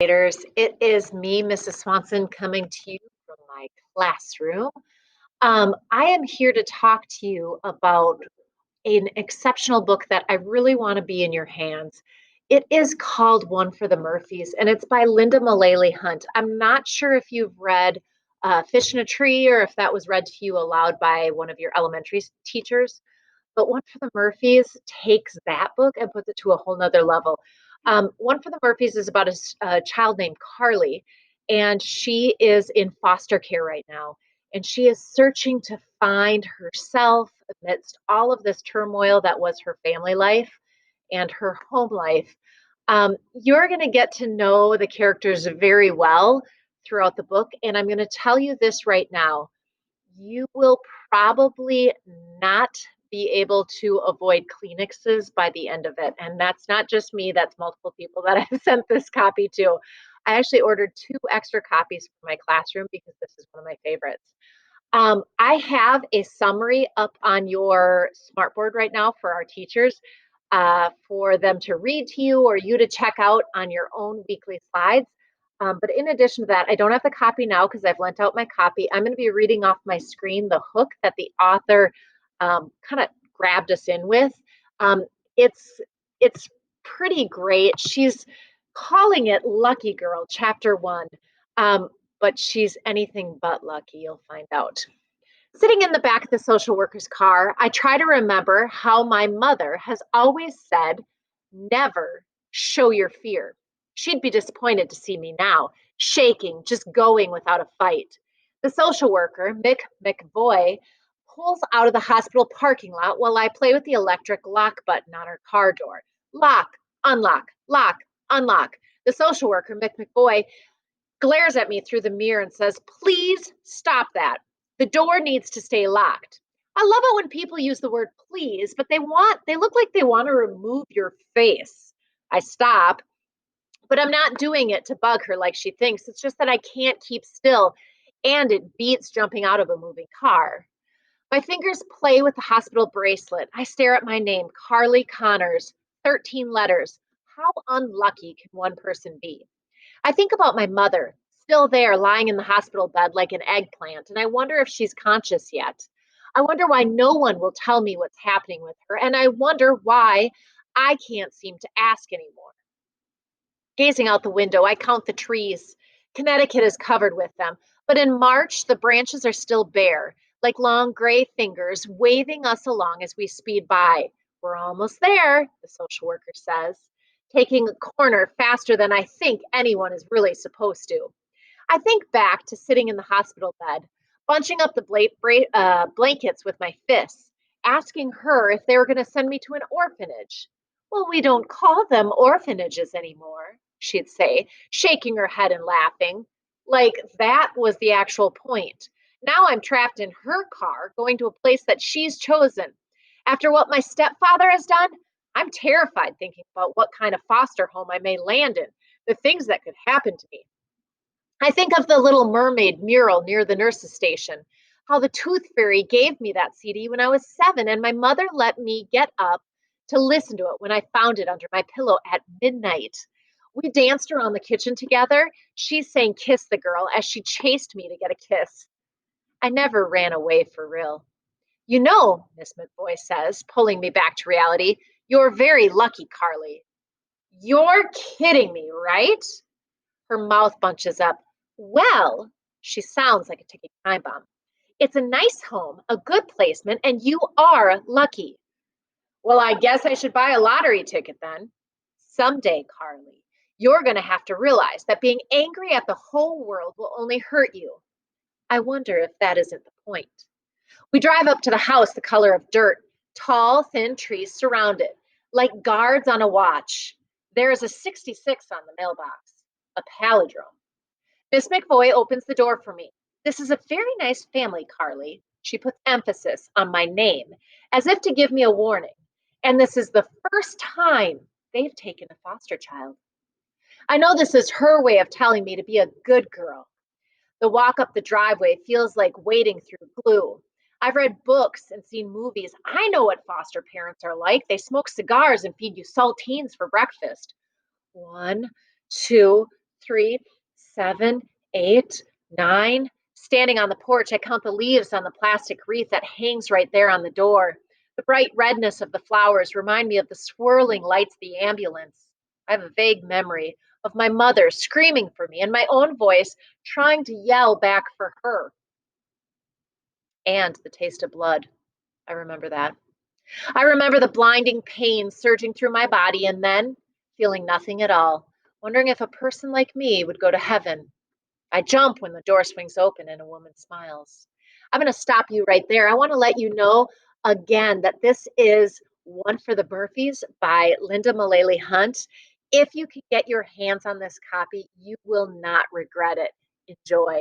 It is me, Mrs. Swanson, coming to you from my classroom. I am here to talk to you about an exceptional book that I really want to be in your hands. It is called One for the Murphys, and it's by Linda Mullally Hunt. I'm not sure if you've read Fish in a Tree or if that was read to you aloud by one of your elementary teachers. But One for the Murphys takes that book and puts it to a whole nother level. One for the Murphys is about a child named Carly, and she is in foster care right now. And she is searching to find herself amidst all of this turmoil that was her family life and her home life. You're going to get to know the characters very well throughout the book. And I'm going to tell you this right now, you will probably not be able to avoid Kleenexes by the end of it. And that's not just me, that's multiple people that I've sent this copy to. I actually ordered 2 extra copies for my classroom because this is one of my favorites. I have a summary up on your smartboard right now for our teachers for them to read to you or you to check out on your own weekly slides. But in addition to that, I don't have the copy now because I've lent out my copy. I'm going to be reading off my screen the hook that the author kind of grabbed us in with. Um, it's it's pretty great. She's calling it Lucky Girl, Chapter 1. But she's anything but lucky, you'll find out. Sitting in the back of the social worker's car, I try to remember how my mother has always said, never show your fear. She'd be disappointed to see me now, shaking, just going without a fight. The social worker, Mick McVoy, pulls out of the hospital parking lot while I play with the electric lock button on her car door. Lock, unlock, lock, unlock. The social worker, Mick McVoy, glares at me through the mirror and says, please stop that. The door needs to stay locked. I love it when people use the word please, but they look like they want to remove your face. I stop, but I'm not doing it to bug her like she thinks. It's just that I can't keep still, and it beats jumping out of a moving car. My fingers play with the hospital bracelet. I stare at my name, Carly Connors, 13 letters. How unlucky can one person be? I think about my mother, still there, lying in the hospital bed like an eggplant, and I wonder if she's conscious yet. I wonder why no one will tell me what's happening with her, and I wonder why I can't seem to ask anymore. Gazing out the window, I count the trees. Connecticut is covered with them, but in March, the branches are still bare, like long gray fingers waving us along as we speed by. We're almost there, the social worker says, taking a corner faster than I think anyone is really supposed to. I think back to sitting in the hospital bed, bunching up the blankets with my fists, asking her if they were going to send me to an orphanage. Well, we don't call them orphanages anymore, she'd say, shaking her head and laughing. Like that was the actual point. Now I'm trapped in her car, going to a place that she's chosen. After what my stepfather has done, I'm terrified thinking about what kind of foster home I may land in, the things that could happen to me. I think of the Little Mermaid mural near the nurse's station, how the Tooth Fairy gave me that CD when I was 7, and my mother let me get up to listen to it when I found it under my pillow at midnight. We danced around the kitchen together. She sang Kiss the Girl as she chased me to get a kiss. I never ran away for real. You know, Miss McVoy says, pulling me back to reality, you're very lucky, Carly. You're kidding me, right? Her mouth bunches up. Well, she sounds like a ticking time bomb. It's a nice home, a good placement, and you are lucky. Well, I guess I should buy a lottery ticket then. Someday, Carly, you're going to have to realize that being angry at the whole world will only hurt you. I wonder if that isn't the point. We drive up to the house the color of dirt. Tall, thin trees surround it, like guards on a watch. There is a 66 on the mailbox, a palindrome. Miss McVoy opens the door for me. This is a very nice family, Carly. She puts emphasis on my name, as if to give me a warning. And this is the first time they've taken a foster child. I know this is her way of telling me to be a good girl. The walk up the driveway feels like wading through glue. I've read books and seen movies. I know what foster parents are like. They smoke cigars and feed you saltines for breakfast. 1, 2, three, seven, eight, nine. Standing on the porch, I count the leaves on the plastic wreath that hangs right there on the door. The bright redness of the flowers remind me of the swirling lights of the ambulance. I have a vague memory of my mother screaming for me and my own voice trying to yell back for her. And the taste of blood. I remember that. I remember the blinding pain surging through my body and then feeling nothing at all, wondering if a person like me would go to heaven. I jump when the door swings open and a woman smiles. I'm going to stop you right there. I want to let you know again that this is One for the Murphys by Linda Mullally Hunt. If you can get your hands on this copy, you will not regret it. Enjoy.